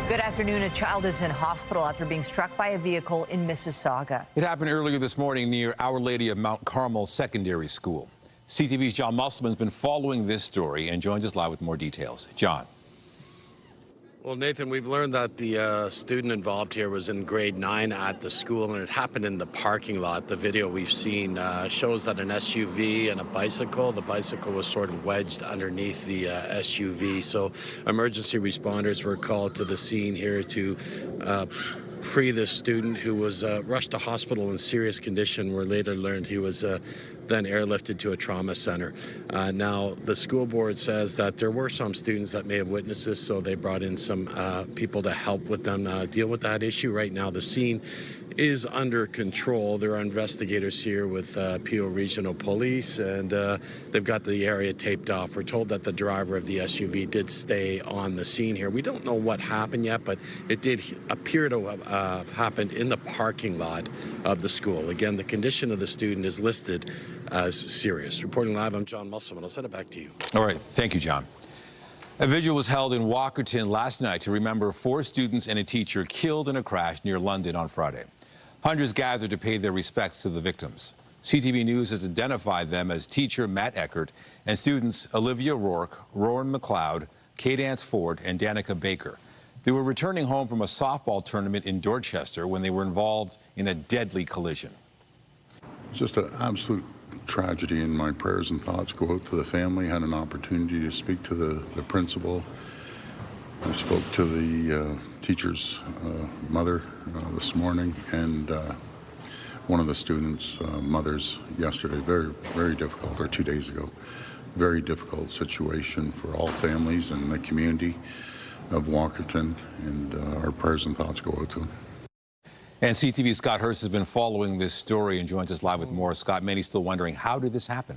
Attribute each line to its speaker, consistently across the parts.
Speaker 1: Good afternoon. A child is in hospital after being struck by a vehicle in Mississauga.
Speaker 2: It happened earlier this morning near Our Lady of Mount Carmel Secondary School. CTV's John Musselman's been following this story and joins us live with more details. John.
Speaker 3: Well, Nathan, we've learned that the student involved here was in grade 9 at the school, and it happened in the parking lot. The video we've seen shows that an SUV and a bicycle, the bicycle was sort of wedged underneath the SUV. So emergency responders were called to the scene here to free this student, who was rushed to hospital in serious condition. We're later learned he was then airlifted to a trauma center. Now, the school board says that there were some students that may have witnessed this, so they brought in some people to help with them deal with that issue. Right now, the scene is under control. There are investigators here with PO Regional Police, and they've got the area taped off. We're told that the driver of the SUV did stay on the scene here. We don't know what happened yet, but it did appear to have happened in the parking lot of the school. Again, the condition of the student is listed as serious. Reporting live, I'm John Musselman. I'll send it back to you.
Speaker 2: All right. Thank you, John. A vigil was held in Walkerton last night to remember 4 students and a teacher killed in a crash near London on Friday. Hundreds gathered to pay their respects to the victims. CTV News has identified them as teacher Matt Eckert and students Olivia Rourke, Rowan McLeod, Cadence Ford, and Danica Baker. They were returning home from a softball tournament in Dorchester when they were involved in a deadly collision.
Speaker 4: It's just an absolute tragedy, and my prayers and thoughts go out to the family. I had an opportunity to speak to the principal. I spoke to the teacher's mother this morning, and one of the students' mothers yesterday. Very, very difficult, or 2 days ago. Very difficult situation for all families and the community of Walkerton, and our prayers and thoughts go out to them.
Speaker 2: And CTV's Scott Hurst has been following this story and joins us live with more. Scott, many still wondering, how did this happen?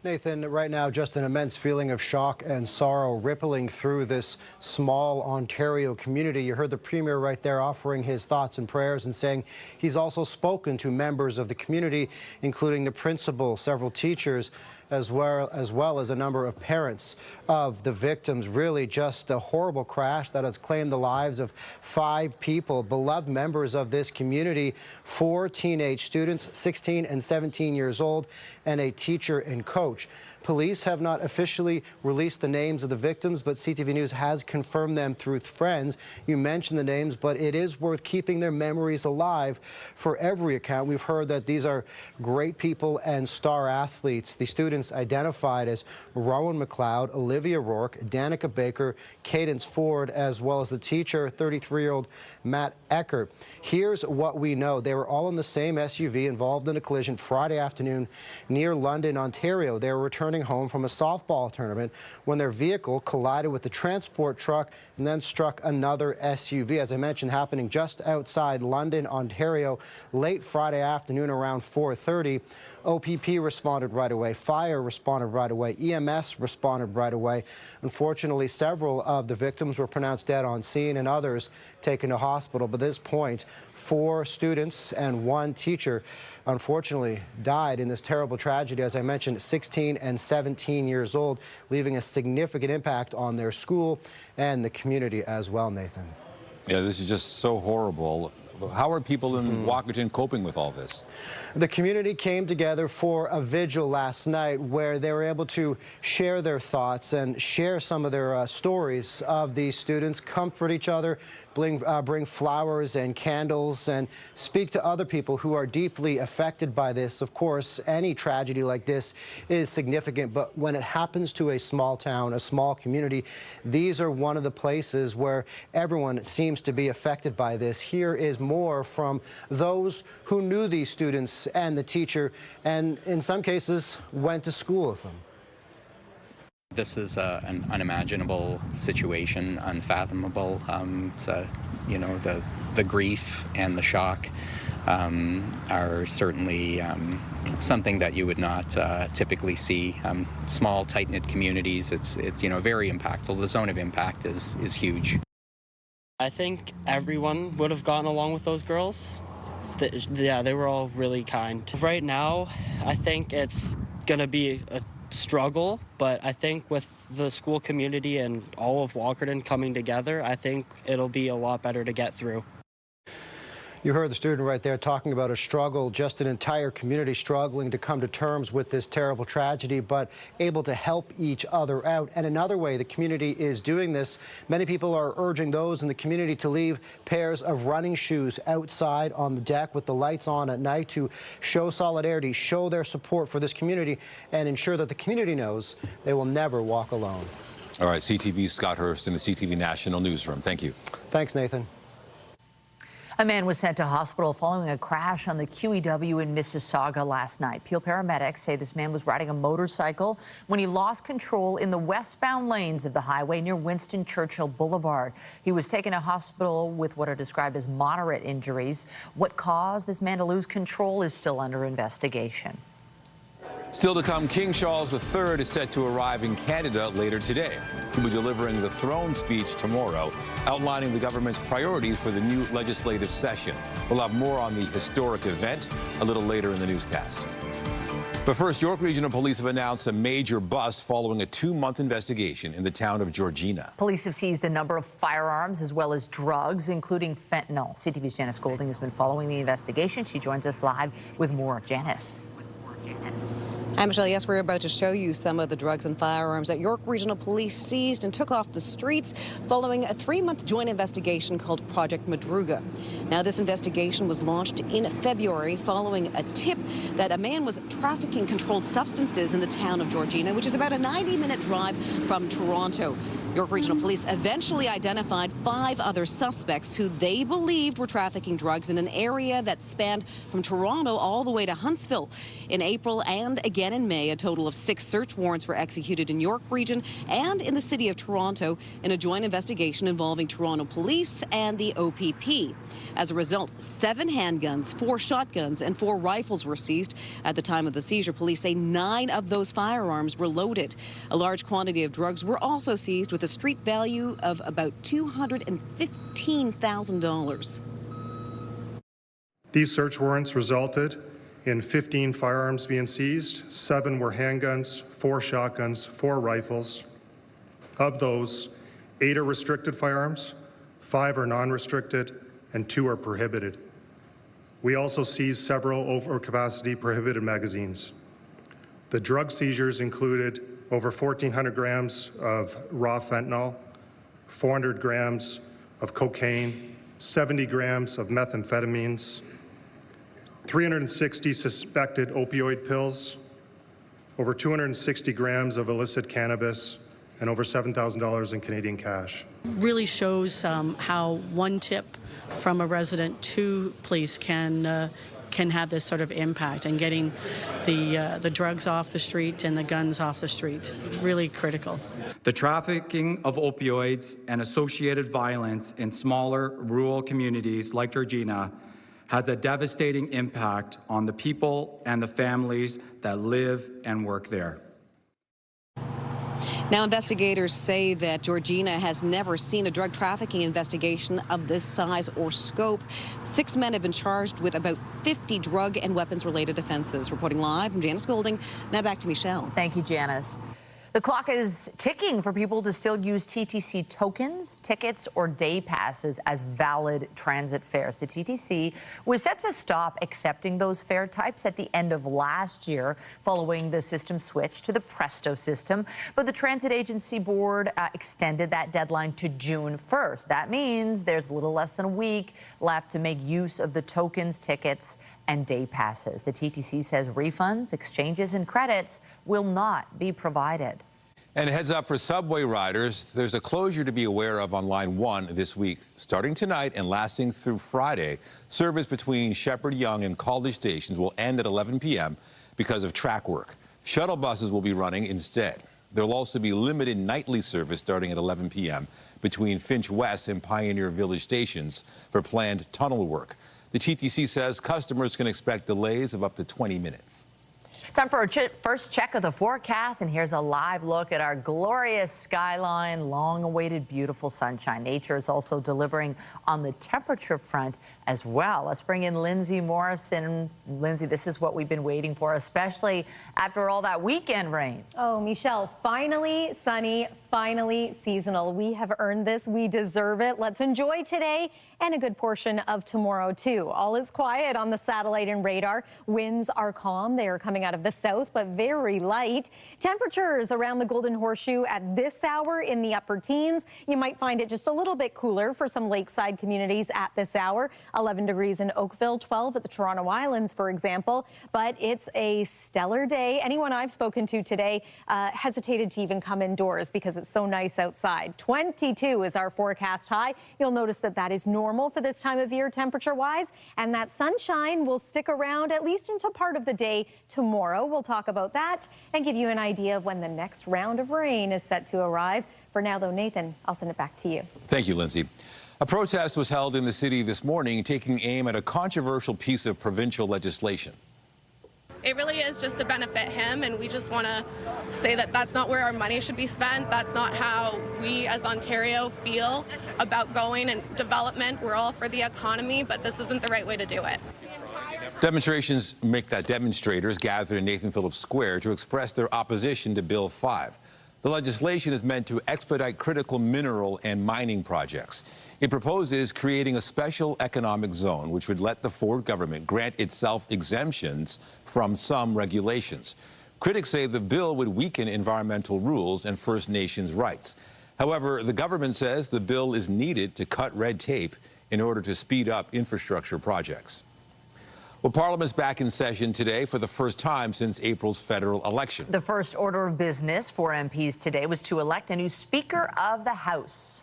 Speaker 5: Nathan, right now, just an immense feeling of shock and sorrow rippling through this small Ontario community. You heard the Premier right there offering his thoughts and prayers and saying he's also spoken to members of the community, including the principal, several teachers, as well as a number of parents of the victims. Really just a horrible crash that has claimed the lives of 5 people, beloved members of this community, 4 teenage students, 16 and 17 years old, and a teacher and coach. Police have not officially released the names of the victims, but CTV News has confirmed them through friends. You mentioned the names, but it is worth keeping their memories alive for every account. We've heard that these are great people and star athletes. The students identified as Rowan McLeod, Olivia Rourke, Danica Baker, Cadence Ford, as well as the teacher, 33-year-old Matt Eckert. Here's what we know. They were all in the same SUV involved in a collision Friday afternoon near London, Ontario. They were returning home from a softball tournament when their vehicle collided with the transport truck and then struck another SUV. As I mentioned, happening just outside London, Ontario, late Friday afternoon around 4:30. OPP responded right away. Fire responded right away. EMS responded right away. Unfortunately, several of the victims were pronounced dead on scene and others taken to hospital. But at this point, 4 students and 1 teacher unfortunately died in this terrible tragedy. As I mentioned, 16 and 17 years old, leaving a significant impact on their school and the community as well, Nathan.
Speaker 2: Yeah, this is just so horrible. How are people in Walkerton coping with all this?
Speaker 5: The community came together for a vigil last night where they were able to share their thoughts and share some of their stories of these students, comfort each other, bring flowers and candles, and speak to other people who are deeply affected by this. Of course, any tragedy like this is significant, but when it happens to a small town, a small community, these are one of the places where everyone seems to be affected by this. Here is more from those who knew these students and the teacher, and in some cases went to school with them.
Speaker 6: This is an unimaginable situation, unfathomable. You know, the grief and the shock are certainly something that you would not typically see. Small, tight-knit communities, it's you know, very impactful. The zone of impact is huge.
Speaker 7: I think everyone would have gotten along with those girls. Yeah, they were all really kind. Right now, I think it's going to be a struggle, but I think with the school community and all of Walkerton coming together, I think it'll be a lot better to get through.
Speaker 5: You heard the student right there talking about a struggle, just an entire community struggling to come to terms with this terrible tragedy, but able to help each other out. And another way the community is doing this, many people are urging those in the community to leave pairs of running shoes outside on the deck with the lights on at night to show solidarity, show their support for this community, and ensure that the community knows they will never walk alone.
Speaker 2: All right, CTV's Scott Hurst in the CTV National Newsroom. Thank you.
Speaker 5: Thanks, Nathan.
Speaker 1: A man was sent to hospital following a crash on the QEW in Mississauga last night. Peel paramedics say this man was riding a motorcycle when he lost control in the westbound lanes of the highway near Winston Churchill Boulevard. He was taken to hospital with what are described as moderate injuries. What caused this man to lose control is still under investigation.
Speaker 2: Still to come, King Charles III is set to arrive in Canada later today. He'll be delivering the throne speech tomorrow, outlining the government's priorities for the new legislative session. We'll have more on the historic event a little later in the newscast. But first, York Regional Police have announced a major bust following a 2-month investigation in the town of Georgina.
Speaker 1: Police have seized a number of firearms as well as drugs, including fentanyl. CTV's Janice Goulding has been following the investigation. She joins us live with more. Janice.
Speaker 8: Hi, Michelle. Yes, we're about to show you some of the drugs and firearms that York Regional Police seized and took off the streets following a 3-month joint investigation called Project Madruga. Now, this investigation was launched in February following a tip that a man was trafficking controlled substances in the town of Georgina, which is about a 90-minute drive from Toronto. York Regional Police eventually identified 5 other suspects who they believed were trafficking drugs in an area that spanned from Toronto all the way to Huntsville. In April and again in May, a total of 6 search warrants were executed in York Region and in the city of Toronto in a joint investigation involving Toronto Police and the OPP. As a result, 7 handguns, 4 shotguns and 4 rifles were seized. At the time of the seizure, police say 9 of those firearms were loaded. A large quantity of drugs were also seized with a street value of about $215,000.
Speaker 9: These search warrants resulted in 15 firearms being seized. 7 were handguns, 4 shotguns, 4 rifles. Of those, 8 are restricted firearms, 5 are non-restricted, and 2 are prohibited. We also seized several overcapacity prohibited magazines. The drug seizures included over 1,400 grams of raw fentanyl, 400 grams of cocaine, 70 grams of methamphetamines, 360 suspected opioid pills, over 260 grams of illicit cannabis, and over $7,000 in Canadian cash.
Speaker 10: Really shows how one tip from a resident to police can have this sort of impact, and getting the drugs off the street and the guns off the street. Really critical.
Speaker 11: The trafficking of opioids and associated violence in smaller rural communities like Georgina has a devastating impact on the people and the families that live and work there.
Speaker 8: Now, investigators say that Georgina has never seen a drug trafficking investigation of this size or scope. 6 men have been charged with about 50 drug and weapons-related offenses. Reporting live from Janice Goulding. Now back to Michelle.
Speaker 1: Thank you, Janice. The clock is ticking for people to still use TTC tokens, tickets, or day passes as valid transit fares. The TTC was set to stop accepting those fare types at the end of last year following the system switch to the Presto system. But the Transit Agency Board extended that deadline to June 1st. That means there's a little less than a week left to make use of the tokens, tickets, and day passes. The TTC says refunds, exchanges, and credits will not be provided.
Speaker 2: And a heads up for subway riders, there's a closure to be aware of on Line 1 this week. Starting tonight and lasting through Friday, service between Shepherd Young and College stations will end at 11 p.m. because of track work. Shuttle buses will be running instead. There will also be limited nightly service starting at 11 p.m. between Finch West and Pioneer Village stations for planned tunnel work. The TTC says customers can expect delays of up to 20 minutes.
Speaker 1: Time for a first check of the forecast, and here's a live look at our glorious skyline, long-awaited beautiful sunshine. Nature is also delivering on the temperature front as well. Let's bring in Lindsay Morrison. Lindsay, this is what we've been waiting for, especially after all that weekend rain.
Speaker 12: Oh, Michelle, finally sunny, finally seasonal. We have earned this. We deserve it. Let's enjoy today and a good portion of tomorrow, too. All is quiet on the satellite and radar. Winds are calm. They are coming out of the south, but very light. Temperatures around the Golden Horseshoe at this hour in the upper teens. You might find it just a little bit cooler for some lakeside communities at this hour. 11 degrees in Oakville, 12 at the Toronto Islands, for example. But it's a stellar day. Anyone I've spoken to today hesitated to even come indoors because it's so nice outside. 22 is our forecast high. You'll notice that that is normal for this time of year temperature-wise, and that sunshine will stick around at least into part of the day tomorrow. We'll talk about that and give you an idea of when the next round of rain is set to arrive. For now, though, Nathan, I'll send it back to you.
Speaker 2: Thank you, Lindsay. A protest was held in the city this morning, taking aim at a controversial piece of provincial legislation.
Speaker 13: It really is just to benefit him, and we just want to say that that's not where our money should be spent. That's not how we as Ontario feel about going and development. We're all for the economy, but this isn't the right way to do it.
Speaker 2: Demonstrators gathered in Nathan Phillips Square to express their opposition to Bill 5. The legislation is meant to expedite critical mineral and mining projects. It proposes creating a special economic zone which would let the Ford government grant itself exemptions from some regulations. Critics say the bill would weaken environmental rules and First Nations rights. However, the government says the bill is needed to cut red tape in order to speed up infrastructure projects. Well, Parliament's back in session today for the first time since April's federal election.
Speaker 1: The first order of business for MPs today was to elect a new Speaker of the House.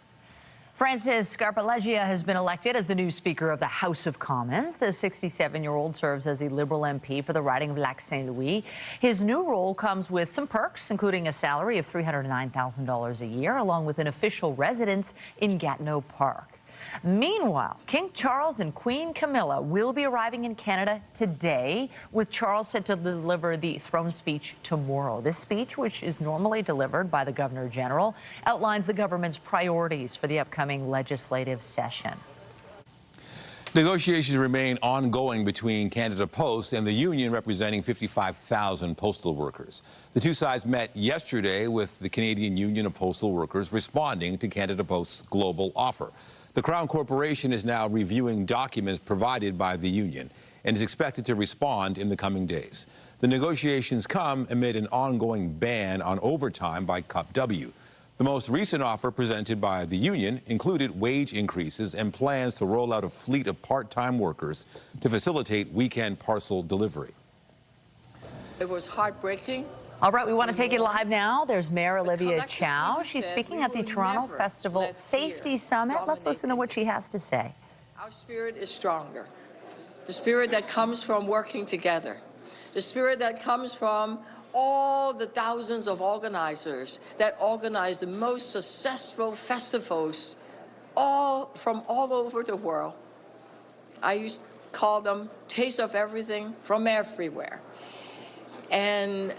Speaker 1: Francis Scarpaleggia has been elected as the new Speaker of the House of Commons. The 67-year-old serves as the Liberal MP for the riding of Lac Saint-Louis. His new role comes with some perks, including a salary of $309,000 a year, along with an official residence in Gatineau Park. Meanwhile, King Charles and Queen Camilla will be arriving in Canada today, with Charles set to deliver the throne speech tomorrow. This speech, which is normally delivered by the Governor General, outlines the government's priorities for the upcoming legislative session.
Speaker 2: Negotiations remain ongoing between Canada Post and the union representing 55,000 postal workers. The two sides met yesterday, with the Canadian Union of Postal Workers responding to Canada Post's global offer. The Crown Corporation is now reviewing documents provided by the union and is expected to respond in the coming days. The negotiations come amid an ongoing ban on overtime by CUPW. The most recent offer presented by the union included wage increases and plans to roll out a fleet of part-time workers to facilitate weekend parcel delivery.
Speaker 14: It was heartbreaking.
Speaker 1: All right, we want to take it live now. There's Mayor Olivia Chow. She's speaking at the Toronto Festival Safety Summit. Let's listen to what she has to say.
Speaker 14: Our spirit is stronger. The spirit that comes from working together. The spirit that comes from all the thousands of organizers that organize the most successful festivals from all over the world. I used to call them Taste of Everything from everywhere. And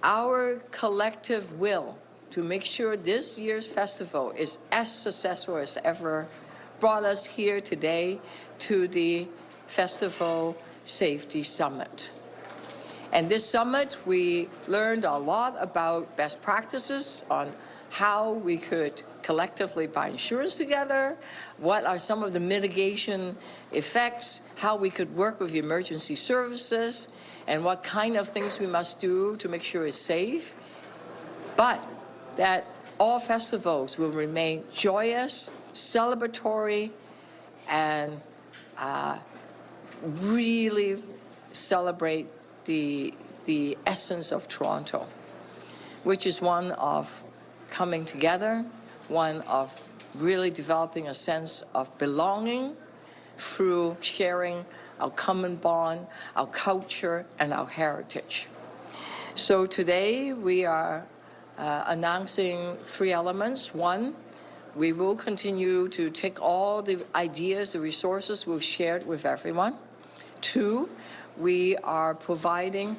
Speaker 14: our collective will to make sure this year's festival is as successful as ever brought us here today to the Festival Safety Summit. And this summit, we learned a lot about best practices on how we could collectively buy insurance together, what are some of the mitigation effects, how we could work with the emergency services, and what kind of things we must do to make sure it's safe, but that all festivals will remain joyous, celebratory, and really celebrate the essence of Toronto, which is one of coming together, one of really developing a sense of belonging through sharing our common bond, our culture, and our heritage. So today we are announcing three elements. One, we will continue to take all the ideas, the resources we've shared with everyone. Two, we are providing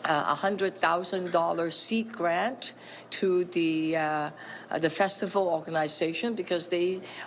Speaker 14: $100,000 seed grant to the festival organization, because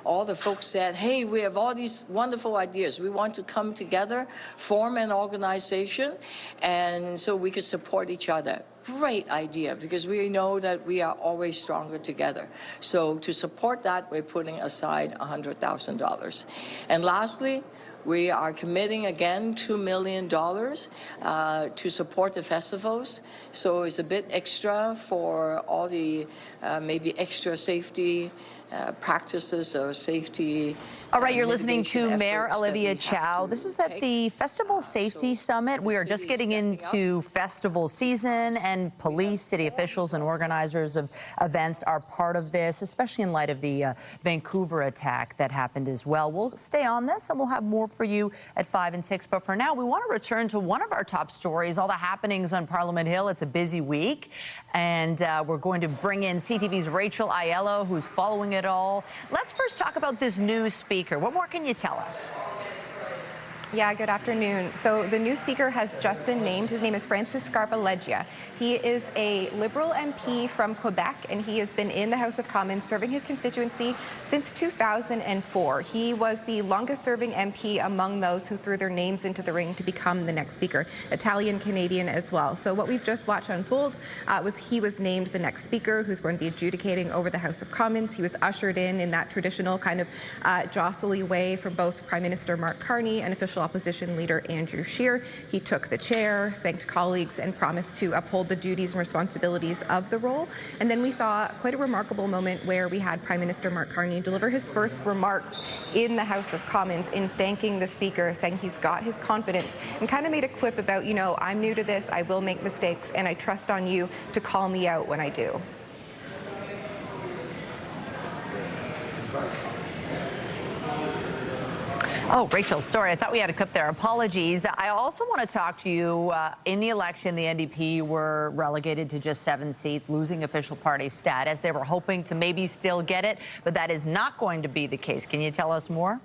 Speaker 14: all the folks said, hey, we have all these wonderful ideas. We want to come together, form an organization, and so we could support each other. Great idea, because we know that we are always stronger together. So to support that, we're putting aside $100,000. And lastly, we are committing again $2 million to support the festivals. So it's a bit extra for all the maybe extra safety practices or safety.
Speaker 1: All right, you're listening to Mayor Olivia Chow. This is at the Festival Safety Summit. We are just getting into festival season, and police, city officials, and organizers of events are part of this, especially in light of the Vancouver attack that happened as well. We'll stay on this, and we'll have more for you at 5 and 6. But for now, we want to return to one of our top stories, all the happenings on Parliament Hill. It's a busy week, and we're going to bring in CTV's Rachel Aiello, who's following it all. Let's first talk about this new speaker. What more can you tell us?
Speaker 15: Yeah, good afternoon. So the new speaker has just been named. His name is Francis Scarpa-Leggio. He is a Liberal MP from Quebec, and he has been in the House of Commons serving his constituency since 2004. He was the longest-serving MP among those who threw their names into the ring to become the next speaker, Italian-Canadian as well. So what we've just watched unfold was he was named the next speaker who's going to be adjudicating over the House of Commons. He was ushered in that traditional kind of jostly way from both Prime Minister Mark Carney and official opposition leader Andrew Scheer. He took the chair, thanked colleagues, and promised to uphold the duties and responsibilities of the role. And then we saw quite a remarkable moment where we had Prime Minister Mark Carney deliver his first remarks in the House of Commons in thanking the Speaker, saying he's got his confidence, and kind of made a quip about, you know, I'm new to this, I will make mistakes, and I trust on you to call me out when I do.
Speaker 1: Oh, Rachel, sorry, I thought we had a clip there. Apologies. I also want to talk to you. In the election, the NDP were relegated to just 7 seats, losing official party status. They were hoping to maybe still get it, but that is not going to be the case. Can you tell us more?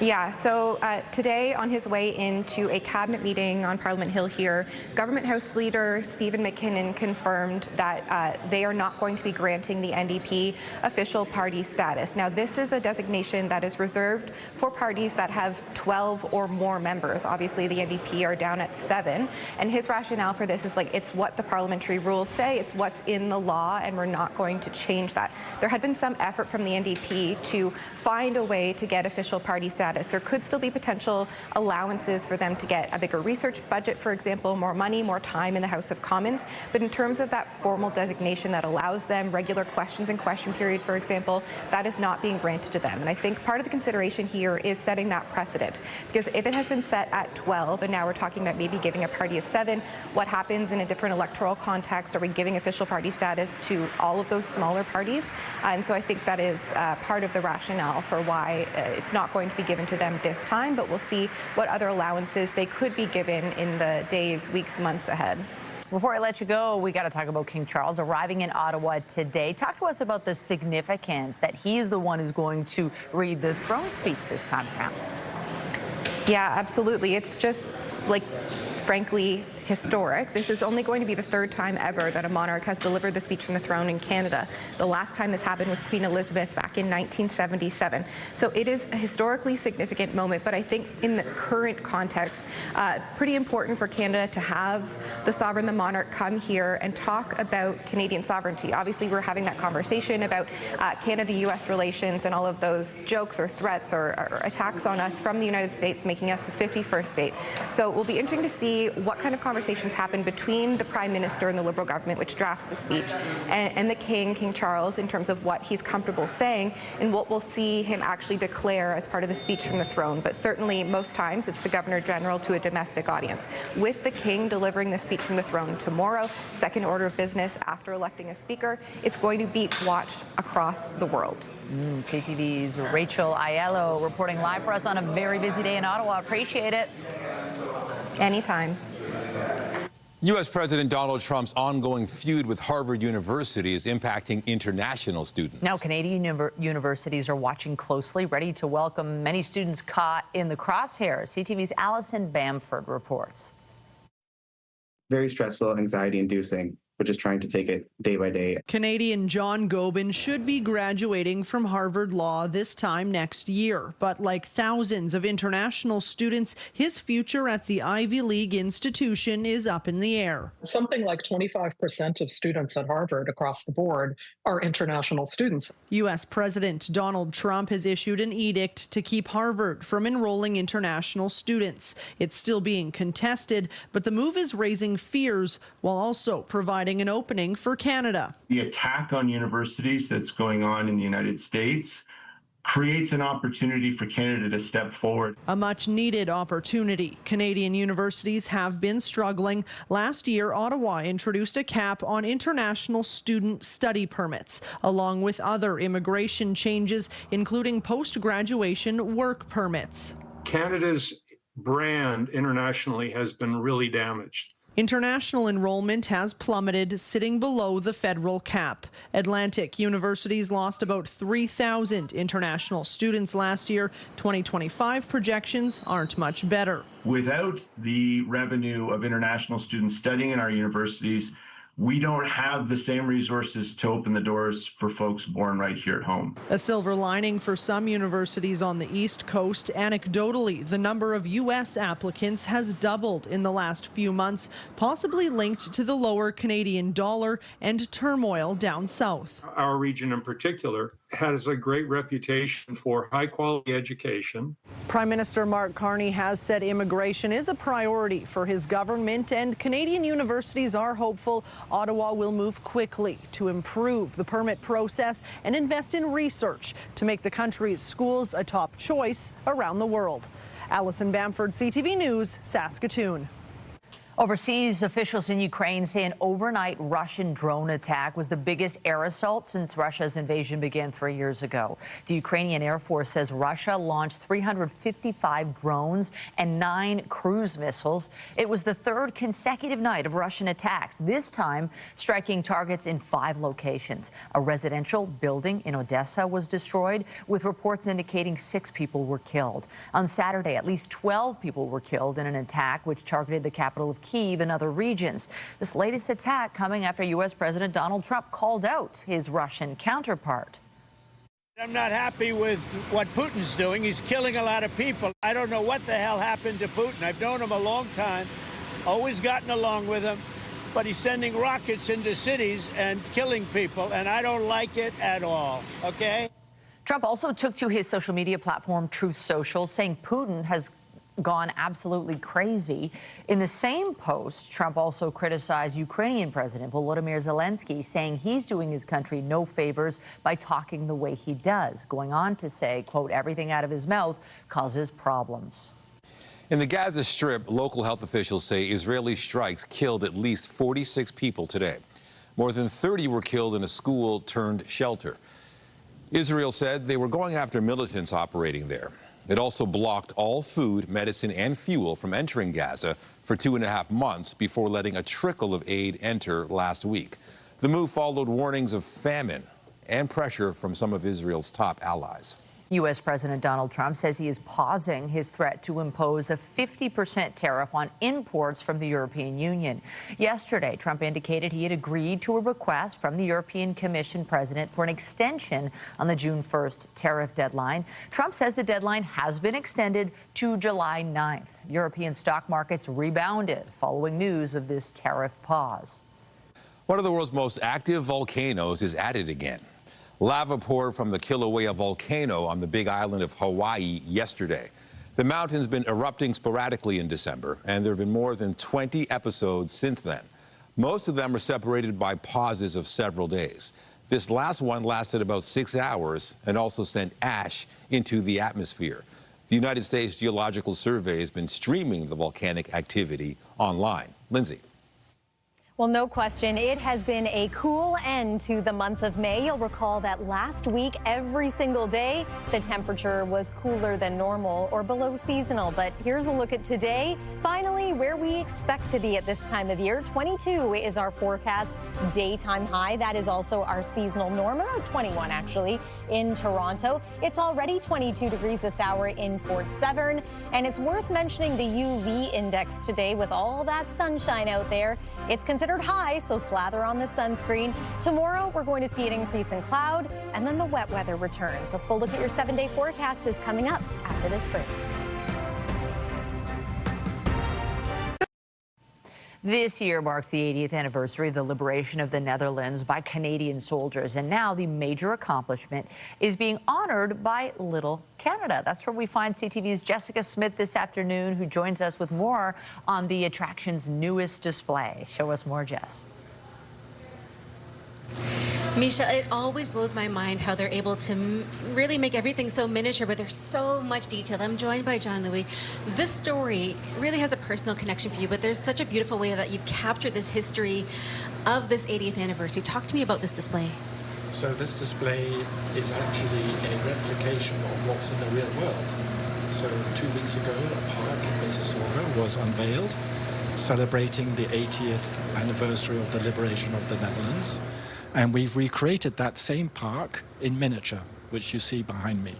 Speaker 15: Yeah, so today on his way into a cabinet meeting on Parliament Hill here, Government House Leader Stephen McKinnon confirmed that they are not going to be granting the NDP official party status. Now, this is a designation that is reserved for parties that have 12 or more members. Obviously, the NDP are down at 7, and his rationale for this is like, it's what the parliamentary rules say, it's what's in the law, and we're not going to change that. There had been some effort from the NDP to find a way to get official party status. There could still be potential allowances for them to get a bigger research budget, for example, more money, more time in the House of Commons. But in terms of that formal designation that allows them regular questions and question period, for example, that is not being granted to them. And I think part of the consideration here is setting that precedent, because if it has been set at 12 and now we're talking about maybe giving a party of 7, what happens in a different electoral context? Are we giving official party status to all of those smaller parties? And so I think that is part of the rationale for why it's not going to be given to them this time, but we'll see what other allowances they could be given in the days, weeks, months ahead.
Speaker 1: Before I let you go, we got to talk about King Charles arriving in Ottawa today. Talk to us about the significance that he is the one who's going to read the throne speech this time around.
Speaker 15: Yeah, absolutely. It's just, like, frankly, historic. This is only going to be the 3rd time ever that a monarch has delivered the speech from the throne in Canada. The last time this happened was Queen Elizabeth back in 1977. So it is a historically significant moment, but I think in the current context, pretty important for Canada to have the sovereign, the monarch, come here and talk about Canadian sovereignty. Obviously, we're having that conversation about Canada-U.S. relations and all of those jokes or threats or attacks on us from the United States, making us the 51st state. So it will be interesting to see what kind of conversations happen between the Prime Minister and the Liberal government, which drafts the speech, and the King Charles, in terms of what he's comfortable saying and what we'll see him actually declare as part of the speech from the throne. But certainly, most times, it's the Governor-General to a domestic audience. With the King delivering the speech from the throne tomorrow, second order of business after electing a speaker, it's going to be watched across the world.
Speaker 1: CTV's Rachel Aiello reporting live for us on a very busy day in Ottawa. Appreciate it.
Speaker 15: Anytime.
Speaker 2: U.S. President Donald Trump's ongoing feud with Harvard University is impacting international students.
Speaker 1: Now, Canadian universities are watching closely, ready to welcome many students caught in the crosshairs. CTV's Allison Bamford reports.
Speaker 16: very stressful, anxiety-inducing, but just trying to take it day by day.
Speaker 17: Canadian John Gobin should be graduating from Harvard Law this time next year. But like thousands of international students, his future at the Ivy League institution is up in the air.
Speaker 18: Something like 25% of students at Harvard across the board are international students.
Speaker 17: U.S. President Donald Trump has issued an edict to keep Harvard from enrolling international students. It's still being contested, but the move is raising fears while also providing an opening for Canada.
Speaker 19: The attack on universities that's going on in the United States creates an opportunity for Canada to step forward.
Speaker 17: A much needed opportunity. Canadian universities have been struggling. Last year, Ottawa introduced a cap on international student study permits, along with other immigration changes, including post-graduation work permits.
Speaker 20: Canada's brand internationally has been really damaged.
Speaker 17: International enrollment has plummeted, sitting below the federal cap. Atlantic universities lost about 3,000 international students last year. 2025 projections aren't much better.
Speaker 19: Without the revenue of international students studying in our universities, we don't have the same resources to open the doors for folks born right here at home.
Speaker 17: A silver lining for some universities on the East Coast. Anecdotally, the number of U.S. applicants has doubled in the last few months, possibly linked to the lower Canadian dollar and turmoil down south.
Speaker 20: Our region in particular has a great reputation for high-quality education.
Speaker 17: Prime Minister Mark Carney has said immigration is a priority for his government, and Canadian universities are hopeful Ottawa will move quickly to improve the permit process and invest in research to make the country's schools a top choice around the world. Alison Bamford, CTV News, Saskatoon.
Speaker 1: Overseas, officials in Ukraine say an overnight Russian drone attack was the biggest air assault since Russia's invasion began 3 years ago. The Ukrainian Air Force says Russia launched 355 drones and 9 cruise missiles. It was the third consecutive night of Russian attacks, this time striking targets in 5 locations. A residential building in Odessa was destroyed, with reports indicating 6 people were killed. On Saturday, at least 12 people were killed in an attack which targeted the capital of Kyiv and other regions. This latest attack coming after U.S. President Donald Trump called out his Russian counterpart.
Speaker 21: I'm not happy with what Putin's doing. He's killing a lot of people. I don't know what the hell happened to Putin. I've known him a long time, always gotten along with him, but he's sending rockets into cities and killing people, and I don't like it at all, okay?
Speaker 1: Trump also took to his social media platform, Truth Social, saying Putin has gone absolutely crazy. In the same post, Trump also criticized Ukrainian President Volodymyr Zelensky, saying he's doing his country no favors by talking the way he does, going on to say, quote, everything out of his mouth causes problems.
Speaker 2: In the Gaza Strip, local health officials say Israeli strikes killed at least 46 people today. More than 30 were killed in a school turned shelter. Israel said they were going after militants operating there. It also blocked all food, medicine, and fuel from entering Gaza for 2.5 months before letting a trickle of aid enter last week. The move followed warnings of famine and pressure from some of Israel's top allies.
Speaker 1: U.S. President Donald Trump says he is pausing his threat to impose a 50% tariff on imports from the European Union. Yesterday, Trump indicated he had agreed to a request from the European Commission president for an extension on the June 1st tariff deadline. Trump says the deadline has been extended to July 9th. European stock markets rebounded following news of this tariff pause.
Speaker 2: One of the world's most active volcanoes is at it again. Lava poured from the Kilauea volcano on the Big Island of Hawaii yesterday. The mountain's been erupting sporadically in December, and there have been more than 20 episodes since then. Most of them are separated by pauses of several days. This last one lasted about 6 hours and also sent ash into the atmosphere. The United States Geological Survey has been streaming the volcanic activity online. Lindsay.
Speaker 12: Well, no question, it has been a cool end to the month of May. You'll recall that last week, every single day, the temperature was cooler than normal or below seasonal. But here's a look at today. Finally, where we expect to be at this time of year. 22 is our forecast daytime high. That is also our seasonal norm, around 21 actually in Toronto. It's already 22 degrees this hour in Fort Severn. And it's worth mentioning the UV index today with all that sunshine out there. It's considered high, so slather on the sunscreen. Tomorrow, we're going to see an increase in cloud, and then the wet weather returns. A full look at your 7-day forecast is coming up after this break.
Speaker 1: This year marks the 80th anniversary of the liberation of the Netherlands by Canadian soldiers. And now the major accomplishment is being honored by Little Canada. That's where we find CTV's Jessica Smith this afternoon, who joins us with more on the attraction's newest display. Show us more, Jess.
Speaker 3: Misha, it always blows my mind how they're able to really make everything so miniature, but there's so much detail. I'm joined by John Louis. This story really has a personal connection for you, but there's such a beautiful way that you've captured this history of this 80th anniversary. Talk to me about this display.
Speaker 22: So this display is actually a replication of what's in the real world. So 2 weeks ago, a park in Mississauga was unveiled, celebrating the 80th anniversary of the liberation of the Netherlands. And we've recreated that same park in miniature, which you see behind me.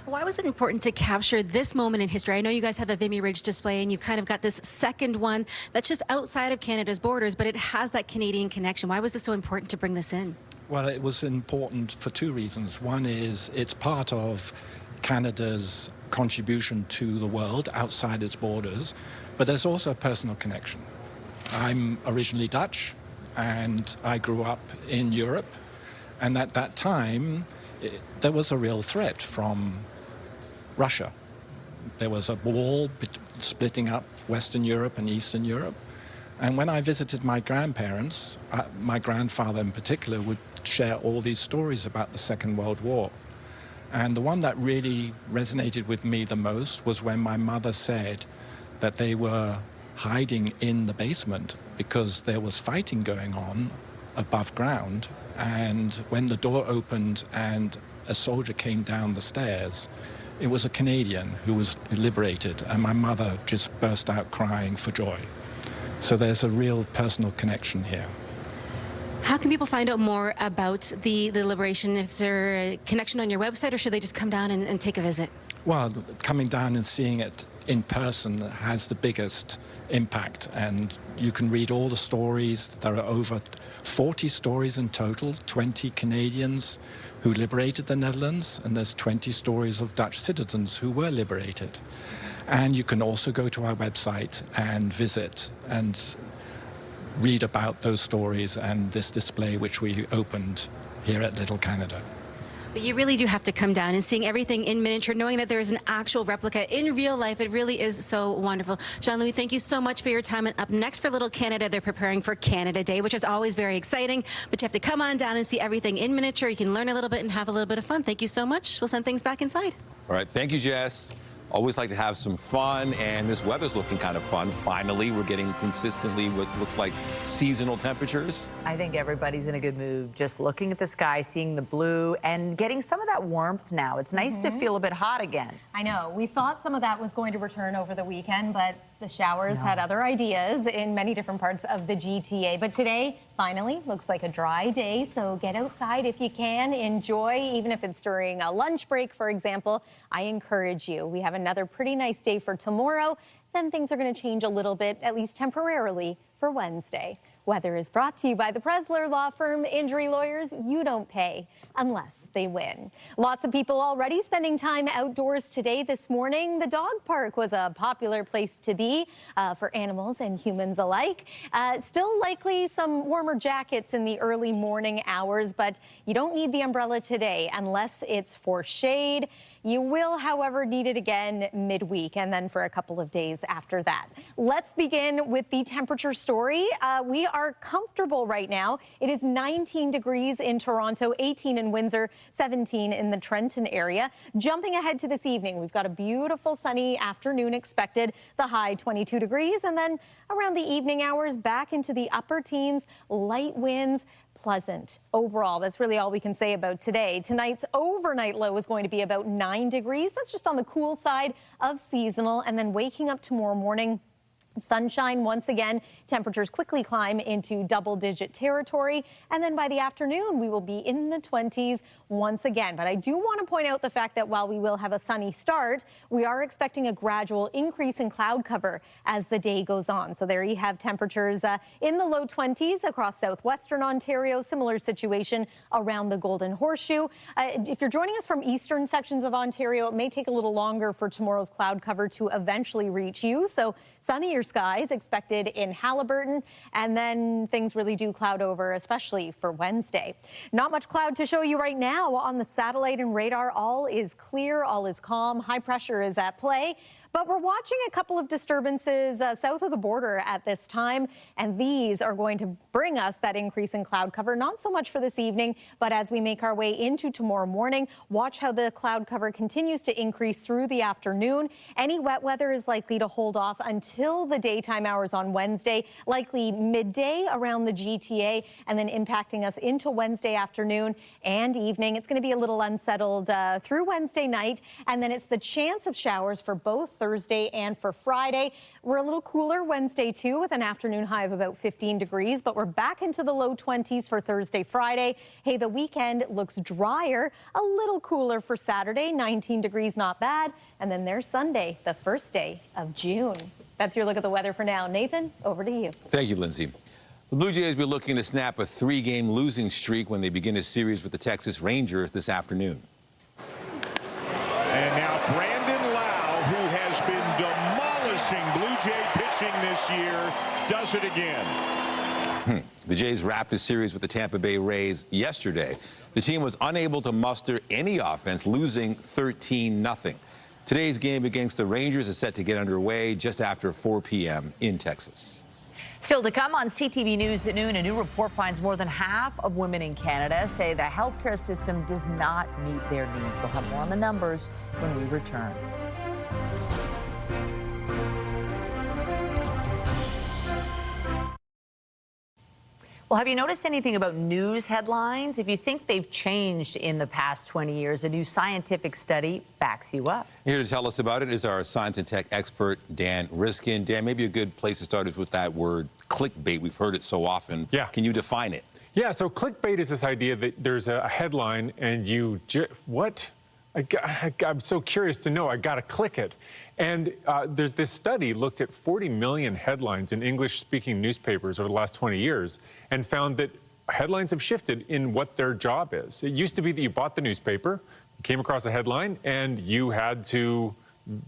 Speaker 3: Why was it important to capture this moment in history? I know you guys have a Vimy Ridge display, and you've kind of got this second one that's just outside of Canada's borders, but it has that Canadian connection. Why was it so important to bring this in?
Speaker 22: Well, it was important for two reasons. One is it's part of Canada's contribution to the world outside its borders, but there's also a personal connection. I'm originally Dutch, and I grew up in Europe, and at that time there was a real threat from Russia. There was a wall splitting up Western Europe and Eastern Europe, and when I visited my grandparents, my grandfather in particular would share all these stories about the Second World War. And the one that really resonated with me the most was when my mother said that they were hiding in the basement because there was fighting going on above ground. And when the door opened and a soldier came down the stairs, it was a Canadian who was liberated, and my mother just burst out crying for joy. So there's a real personal connection here.
Speaker 3: How can people find out more about the liberation? Is there a connection on your website, or should they just come down and take a visit?
Speaker 22: Well, coming down and seeing it in person has the biggest impact, and you can read all the stories. There are over 40 stories in total, 20 Canadians who liberated the Netherlands, and there's 20 stories of Dutch citizens who were liberated. And you can also go to our website and visit and read about those stories and this display which we opened here at Little Canada.
Speaker 3: But you really do have to come down, and seeing everything in miniature, knowing that there is an actual replica in real life, it really is so wonderful. Jean-Louis, thank you so much for your time. And up next for Little Canada, they're preparing for Canada Day, which is always very exciting. But you have to come on down and see everything in miniature. You can learn a little bit and have a little bit of fun. Thank you so much. We'll send things back inside.
Speaker 2: All right, thank you, Jess. Always like to have some fun, and this weather's looking kind of fun. Finally, we're getting consistently what looks like seasonal temperatures.
Speaker 1: I think everybody's in a good mood, just looking at the sky, seeing the blue, and getting some of that warmth now. It's nice to feel a bit hot again.
Speaker 12: I know. We thought some of that was going to return over the weekend, but the showers had other ideas in many different parts of the GTA. But today, finally, looks like a dry day, so get outside if you can. Enjoy, even if it's during a lunch break, for example. I encourage you. We have another pretty nice day for tomorrow. Then things are going to change a little bit, at least temporarily, for Wednesday. Weather is brought to you by the Presler Law Firm. Injury lawyers, you don't pay unless they win. Lots of people already spending time outdoors today. This morning, the dog park was a popular place to be for animals and humans alike. Still likely some warmer jackets in the early morning hours, but you don't need the umbrella today unless it's for shade. You will, however, need it again midweek and then for a couple of days after that. Let's begin with the temperature story. We are comfortable right now. It is 19 degrees in Toronto, 18 in Windsor, 17 in the Trenton area. Jumping ahead to this evening, we've got a beautiful sunny afternoon expected, the high 22 degrees, and then around the evening hours back into the upper teens, light winds, pleasant. Overall, that's really all we can say about today. Tonight's overnight low is going to be about 9 degrees. That's just on the cool side of seasonal. And then waking up tomorrow morning, sunshine once again. Temperatures quickly climb into double-digit territory. And then by the afternoon, we will be in the 20s once again. But I do want to point out the fact that while we will have a sunny start, we are expecting a gradual increase in cloud cover as the day goes on. So there you have temperatures in the low 20s across southwestern Ontario. Similar situation around the Golden Horseshoe. If you're joining us from eastern sections of Ontario, it may take a little longer for tomorrow's cloud cover to eventually reach you. So sunnier skies expected in Haliburton, and then things really do cloud over, especially for Wednesday. Not much cloud to show you right now on the satellite and radar. All is clear, all is calm. High pressure is at play. But we're watching a couple of disturbances south of the border at this time, and these are going to bring us that increase in cloud cover. Not so much for this evening, but as we make our way into tomorrow morning, watch how the cloud cover continues to increase through the afternoon. Any wet weather is likely to hold off until the daytime hours on Wednesday, likely midday around the GTA, and then impacting us into Wednesday afternoon and evening. It's going to be a little unsettled through Wednesday night, and then it's the chance of showers for both Thursday and for Friday. We're a little cooler Wednesday too, with an afternoon high of about 15 degrees, but we're back into the low 20s for Thursday, Friday. Hey, the weekend looks drier, a little cooler for Saturday, 19 degrees, not bad. And then there's Sunday, the first day of June. That's your look at the weather for now. Nathan, over to you.
Speaker 2: Thank you, Lindsay. The Blue Jays will be looking to snap a 3-game losing streak when they begin a series with the Texas Rangers this afternoon.
Speaker 4: And now Brandon Lau, who has been demolishing Blue Jay pitching this year, does it again.
Speaker 2: The Jays wrapped the series with the Tampa Bay Rays yesterday. The team was unable to muster any offense, losing 13-0. Today's game against the Rangers is set to get underway just after 4 p.m. in Texas.
Speaker 1: Still to come on CTV News at noon, a new report finds more than half of women in Canada say the healthcare system does not meet their needs. We'll have more on the numbers when we return. Well, have you noticed anything about news headlines? If you think they've changed in the past 20 years, a new scientific study backs you up.
Speaker 2: Here to tell us about it is our science and tech expert, Dan Riskin. Dan, maybe a good place to start is with that word clickbait. We've heard it so often.
Speaker 6: Yeah.
Speaker 2: Can you define it?
Speaker 6: Yeah, so clickbait is this idea that there's a headline and you, what? I'm so curious to know. I got to click it. And there's this study looked at 40 million headlines in English-speaking newspapers over the last 20 years and found that headlines have shifted in what their job is. It used to be that you bought the newspaper, you came across a headline, and you had to,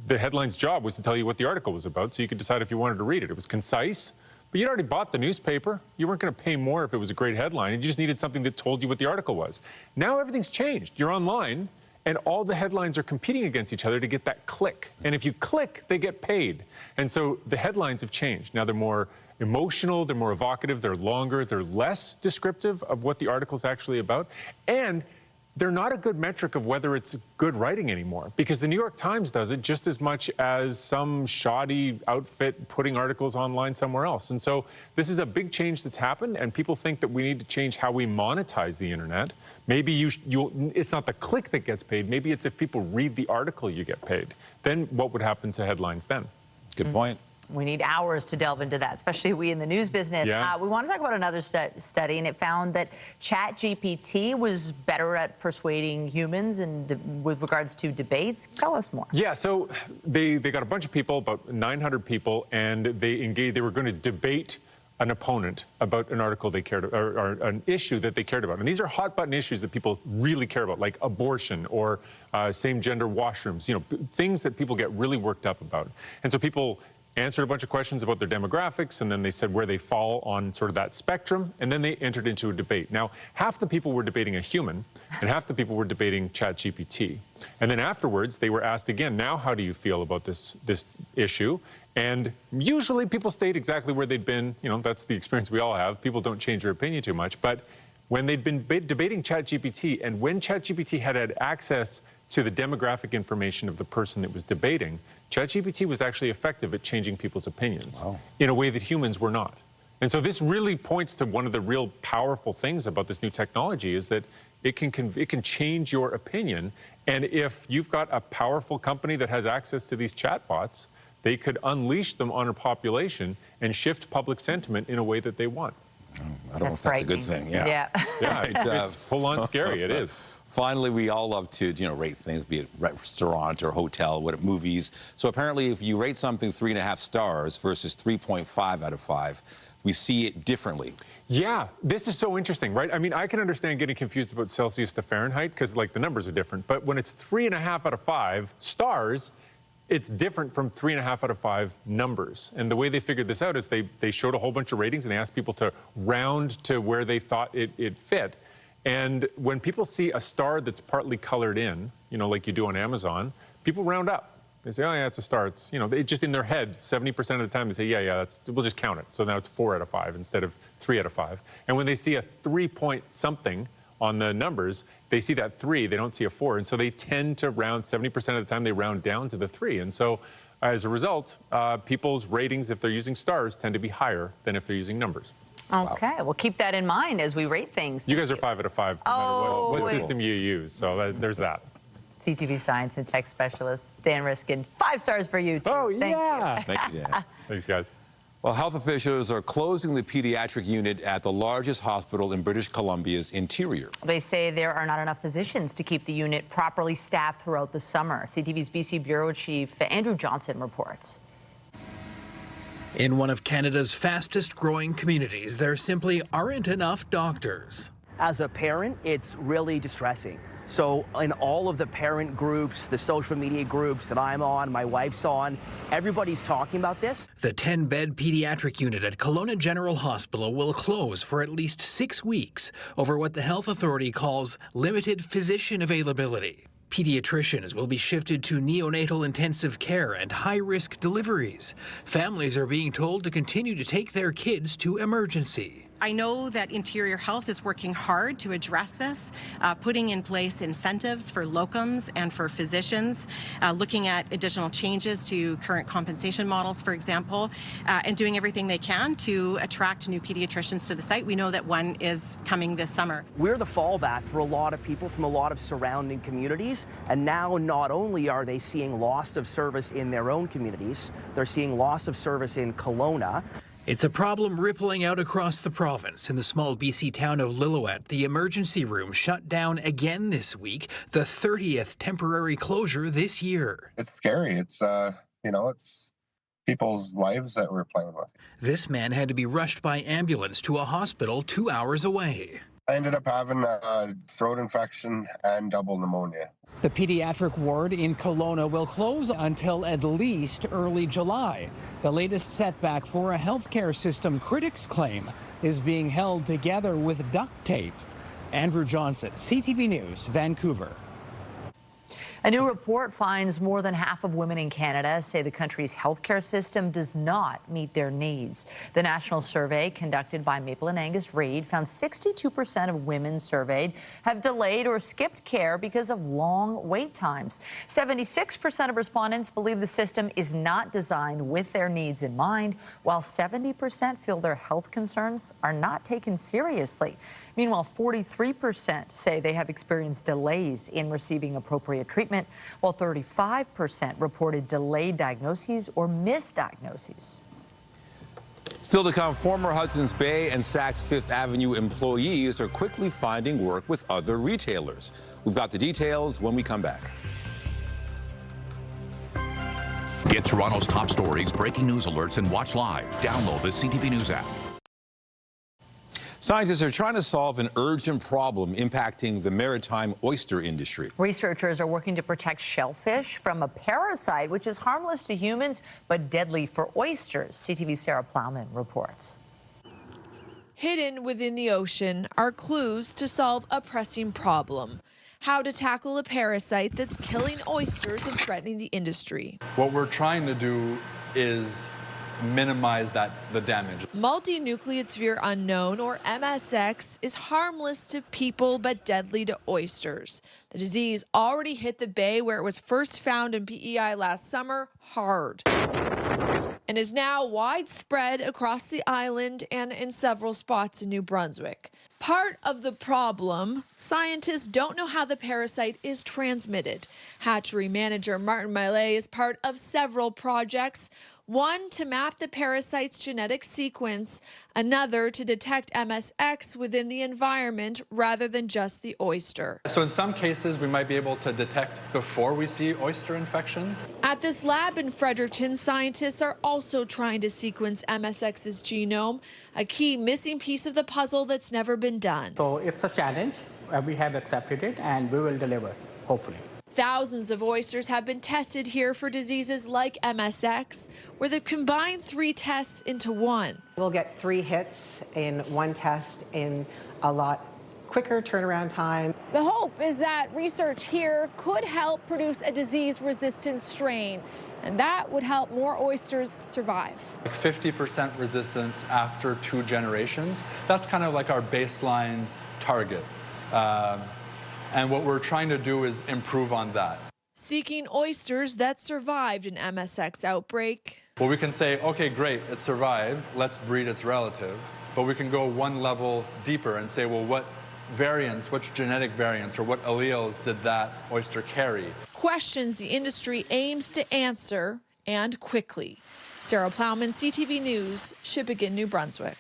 Speaker 6: the headline's job was to tell you what the article was about so you could decide if you wanted to read it. It was concise, but you'd already bought the newspaper. You weren't going to pay more if it was a great headline. You just needed something that told you what the article was. Now everything's changed. You're online, and all the headlines are competing against each other to get that click. And if you click, they get paid. And so the headlines have changed. Now they're more emotional, they're more evocative, they're longer, they're less descriptive of what the article's actually about. And they're not a good metric of whether it's good writing anymore, because the New York Times does it just as much as some shoddy outfit putting articles online somewhere else. And so this is a big change that's happened, and people think that we need to change how we monetize the internet. Maybe it's not the click that gets paid. Maybe it's if people read the article you get paid. Then what would happen to headlines then?
Speaker 2: Good point.
Speaker 1: We need hours to delve into that, especially we in the news business.
Speaker 6: Yeah.
Speaker 1: We want to talk about another study, and it found that ChatGPT was better at persuading humans and with regards to debates. Tell us more.
Speaker 6: Yeah, so they got a bunch of people, about 900 people, and they were going to debate an opponent about an article they cared or an issue that they cared about. And these are hot button issues that people really care about, like abortion or same gender washrooms, you know, things that people get really worked up about. And so people answered a bunch of questions about their demographics, and then they said where they fall on sort of that spectrum, and then they entered into a debate. Now, half the people were debating a human, and half the people were debating ChatGPT. And then afterwards, they were asked again, now how do you feel about this issue? And usually people stayed exactly where they'd been. You know, that's the experience we all have. People don't change their opinion too much. But when they'd been debating ChatGPT, and when ChatGPT had access to the demographic information of the person that was debating, ChatGPT was actually effective at changing people's opinions in a way that humans were not. And so this really points to one of the real powerful things about this new technology is that it can change your opinion. And if you've got a powerful company that has access to these chatbots, they could unleash them on a population and shift public sentiment in a way that they want.
Speaker 2: I don't know if that's a good thing. Yeah,
Speaker 6: it's full-on scary. It is.
Speaker 2: Finally, we all love to, rate things, be it restaurant or hotel, movies. So apparently, if you rate something 3.5 stars versus 3.5 out of 5, we see it differently.
Speaker 6: Yeah, this is so interesting, right? I mean, I can understand getting confused about Celsius to Fahrenheit because, the numbers are different. But when it's 3.5 out of 5 stars, it's different from 3.5 out of 5 numbers. And the way they figured this out is they showed a whole bunch of ratings and they asked people to round to where they thought it fit. And when people see a star that's partly colored in, like you do on Amazon, people round up. They say, oh, yeah, it's a star. It's, they just in their head, 70% of the time, they say, yeah, we'll just count it. So now it's 4 out of 5 instead of 3 out of 5. And when they see a 3-point-something on the numbers, they see that 3, they don't see a 4. And so they tend to round, 70% of the time, they round down to the 3. And so as a result, people's ratings, if they're using stars, tend to be higher than if they're using numbers.
Speaker 1: Okay, well, keep that in mind as we rate things.
Speaker 6: You guys are 5 out of 5, no matter what system you use, so there's that.
Speaker 1: CTV Science and Tech Specialist Dan Riskin, 5 stars for you, too.
Speaker 6: Oh,
Speaker 1: Thank
Speaker 6: yeah.
Speaker 1: you.
Speaker 2: Thank you, Dan.
Speaker 6: Thanks, guys.
Speaker 2: Well, health officials are closing the pediatric unit at the largest hospital in British Columbia's interior.
Speaker 1: They say there are not enough physicians to keep the unit properly staffed throughout the summer. CTV's BC Bureau Chief Andrew Johnson reports.
Speaker 5: In one of Canada's fastest growing communities, there simply aren't enough doctors.
Speaker 7: As a parent, it's really distressing. So in all of the parent groups, the social media groups that I'm on, my wife's on, everybody's talking about this.
Speaker 5: The 10-bed pediatric unit at Kelowna General Hospital will close for at least 6 weeks over what the health authority calls limited physician availability. Pediatricians will be shifted to neonatal intensive care and high-risk deliveries. Families are being told to continue to take their kids to emergency.
Speaker 23: I know that Interior Health is working hard to address this, putting in place incentives for locums and for physicians, looking at additional changes to current compensation models, for example, and doing everything they can to attract new pediatricians to the site. We know that one is coming this summer.
Speaker 7: We're the fallback for a lot of people from a lot of surrounding communities, and now not only are they seeing loss of service in their own communities, they're seeing loss of service in Kelowna.
Speaker 5: It's a problem rippling out across the province. In the small BC town of Lillooet, the emergency room shut down again this week, the 30th temporary closure this year.
Speaker 24: It's scary. It's, it's people's lives that we're playing with.
Speaker 5: This man had to be rushed by ambulance to a hospital 2 hours away.
Speaker 24: I ended up having a throat infection and double pneumonia.
Speaker 5: The pediatric ward in Kelowna will close until at least early July. The latest setback for a healthcare system critics claim is being held together with duct tape. Andrew Johnson, CTV News, Vancouver.
Speaker 1: A new report finds more than half of women in Canada say the country's healthcare system does not meet their needs. The national survey conducted by Maple and Angus Reid found 62% of women surveyed have delayed or skipped care because of long wait times. 76% of respondents believe the system is not designed with their needs in mind, while 70% feel their health concerns are not taken seriously. Meanwhile, 43% say they have experienced delays in receiving appropriate treatment, while 35% reported delayed diagnoses or misdiagnoses.
Speaker 2: Still to come, former Hudson's Bay and Saks Fifth Avenue employees are quickly finding work with other retailers. We've got the details when we come back.
Speaker 25: Get Toronto's top stories, breaking news alerts, and watch live. Download the CTV News app.
Speaker 2: Scientists are trying to solve an urgent problem impacting the maritime oyster industry.
Speaker 1: Researchers are working to protect shellfish from a parasite which is harmless to humans but deadly for oysters. CTV's Sarah Plowman reports.
Speaker 8: Hidden within the ocean are clues to solve a pressing problem: how to tackle a parasite that's killing oysters and threatening the industry.
Speaker 9: What we're trying to do is minimize the damage.
Speaker 8: Multinucleate sphere unknown, or MSX, is harmless to people but deadly to oysters. The disease already hit the bay where it was first found in PEI last summer hard, and is now widespread across the island and in several spots in New Brunswick. Part of the problem, scientists don't know how the parasite is transmitted. Hatchery manager Martin Millet is part of several projects. One to map the parasite's genetic sequence, another to detect MSX within the environment rather than just the oyster.
Speaker 9: So in some cases, we might be able to detect before we see oyster infections.
Speaker 8: At this lab in Fredericton, scientists are also trying to sequence MSX's genome, a key missing piece of the puzzle that's never been done.
Speaker 10: So it's a challenge. We have accepted it and we will deliver, hopefully.
Speaker 8: Thousands of oysters have been tested here for diseases like MSX, where they've combined 3 tests into one.
Speaker 11: We'll get 3 hits in one test in a lot quicker turnaround time.
Speaker 13: The hope is that research here could help produce a disease-resistant strain, and that would help more oysters survive.
Speaker 9: 50% resistance after 2 generations. That's kind of like our baseline target. And what we're trying to do is improve on that.
Speaker 8: Seeking oysters that survived an MSX outbreak.
Speaker 9: Well, we can say, okay, great, it survived, let's breed its relative. But we can go one level deeper and say, well, what variants, which genetic variants or what alleles did that oyster carry?
Speaker 8: Questions the industry aims to answer, and quickly. Sarah Plowman, CTV News, Shippagan, New Brunswick.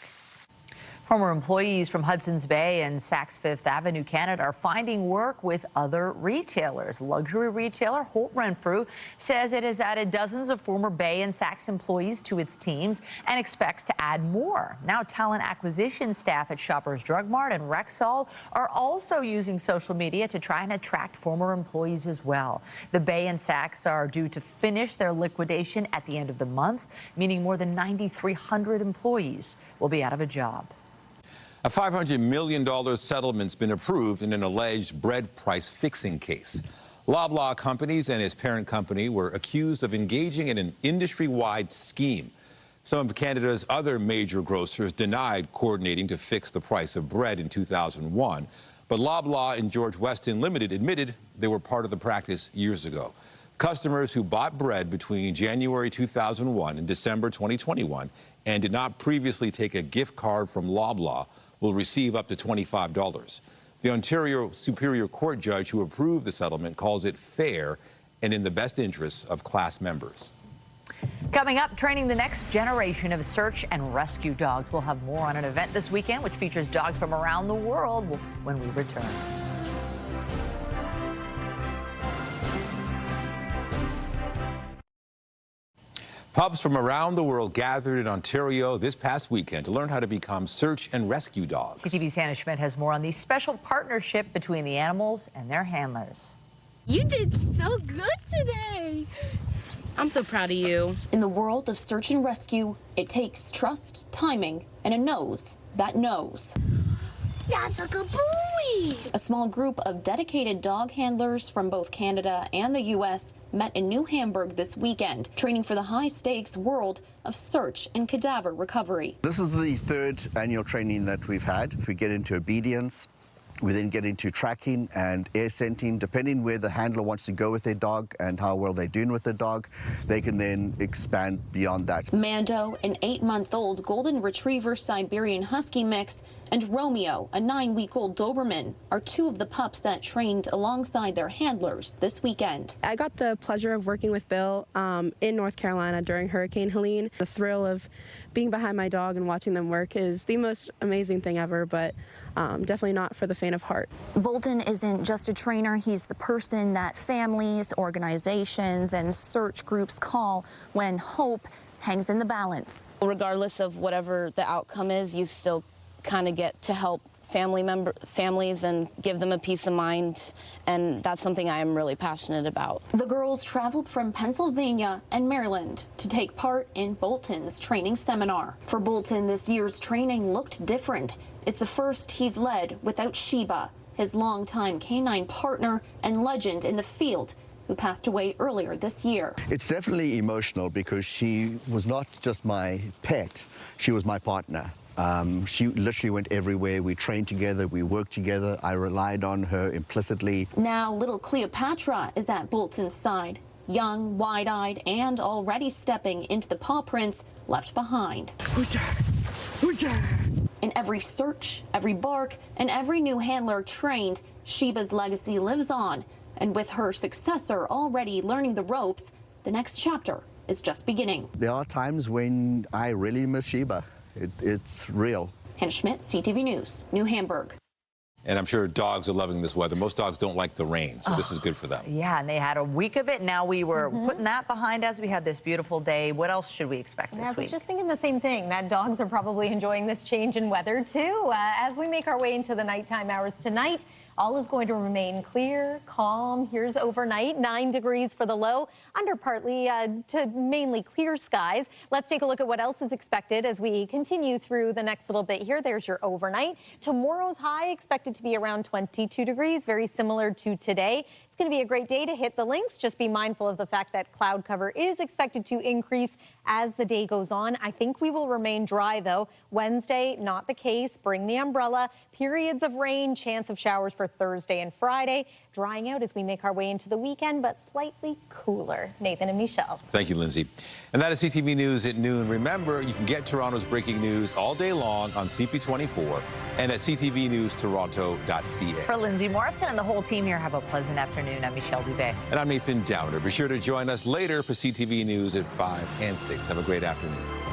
Speaker 1: Former employees from Hudson's Bay and Saks Fifth Avenue, Canada, are finding work with other retailers. Luxury retailer Holt Renfrew says it has added dozens of former Bay and Saks employees to its teams and expects to add more. Now, talent acquisition staff at Shoppers Drug Mart and Rexall are also using social media to try and attract former employees as well. The Bay and Saks are due to finish their liquidation at the end of the month, meaning more than 9,300 employees will be out of a job.
Speaker 2: A $500 million settlement's been approved in an alleged bread price fixing case. Loblaw Companies and his parent company were accused of engaging in an industry-wide scheme. Some of Canada's other major grocers denied coordinating to fix the price of bread in 2001, but Loblaw and George Weston Limited admitted they were part of the practice years ago. Customers who bought bread between January 2001 and December 2021 and did not previously take a gift card from Loblaw will receive up to $25. The Ontario Superior Court judge who approved the settlement calls it fair and in the best interests of class members.
Speaker 1: Coming up, training the next generation of search and rescue dogs. We'll have more on an event this weekend which features dogs from around the world when we return.
Speaker 2: Pups from around the world gathered in Ontario this past weekend to learn how to become search and rescue dogs.
Speaker 1: CTV's Hannah Schmidt has more on the special partnership between the animals and their handlers.
Speaker 26: You did so good today. I'm so proud of you.
Speaker 27: In the world of search and rescue, it takes trust, timing, and a nose that knows.
Speaker 26: That's a good boy.
Speaker 27: A small group of dedicated dog handlers from both Canada and the U.S. met in New Hamburg this weekend, training for the high-stakes world of search and cadaver recovery.
Speaker 28: This is the 3rd annual training that we've had. We get into obedience. We then get into tracking and air scenting. Depending where the handler wants to go with their dog and how well they're doing with their dog, they can then expand beyond that.
Speaker 27: Mando, an 8-month-old golden retriever Siberian husky mix, and Romeo, a 9-week-old Doberman, are 2 of the pups that trained alongside their handlers this weekend.
Speaker 29: I got the pleasure of working with Bill in North Carolina during Hurricane Helene. The thrill of being behind my dog and watching them work is the most amazing thing ever, but definitely not for the faint of heart.
Speaker 27: Bolton isn't just a trainer, he's the person that families, organizations, and search groups call when hope hangs in the balance.
Speaker 26: Regardless of whatever the outcome is, you still
Speaker 14: kind of get to help families and give them a peace of mind, and that's something I am really passionate about.
Speaker 27: The girls traveled from Pennsylvania and Maryland to take part in Bolton's training seminar. For Bolton, this year's training looked different. It's the first he's led without Sheba, his longtime canine partner and legend in the field, who passed away earlier this year.
Speaker 28: It's definitely emotional because she was not just my pet, she was my partner. She literally went everywhere. We trained together, we worked together. I relied on her implicitly.
Speaker 27: Now little Cleopatra is at Bolton's side, young, wide-eyed, and already stepping into the paw prints left behind. In every search, every bark, and every new handler trained, Sheba's legacy lives on. And with her successor already learning the ropes, the next chapter is just beginning.
Speaker 28: There are times when I really miss Sheba. It's real.
Speaker 27: Hannah Schmidt, CTV News, New Hamburg.
Speaker 2: And I'm sure dogs are loving this weather. Most dogs don't like the rain, so this is good for them.
Speaker 1: Yeah, and they had a week of it. Now we were putting that behind us. We had this beautiful day. What else should we expect this week?
Speaker 12: I was just thinking the same thing, that dogs are probably enjoying this change in weather, too. As we make our way into the nighttime hours tonight, all is going to remain clear, calm. Here's overnight, 9 degrees for the low, under partly to mainly clear skies. Let's take a look at what else is expected as we continue through the next little bit here. There's your overnight. Tomorrow's high expected to be around 22 degrees, very similar to today. It's going to be a great day to hit the links. Just be mindful of the fact that cloud cover is expected to increase as the day goes on. I think we will remain dry, though. Wednesday, not the case. Bring the umbrella. Periods of rain, chance of showers for Thursday and Friday. Drying out as we make our way into the weekend, but slightly cooler. Nathan and Michelle.
Speaker 2: Thank you, Lindsay. And that is CTV News at noon. Remember, you can get Toronto's breaking news all day long on CP24 and at ctvnewstoronto.ca.
Speaker 1: For Lindsay Morrison and the whole team here, have a pleasant afternoon. I'm Michelle Dubé.
Speaker 2: And I'm Nathan Downer. Be sure to join us later for CTV News at 5 and 6. Have a great afternoon.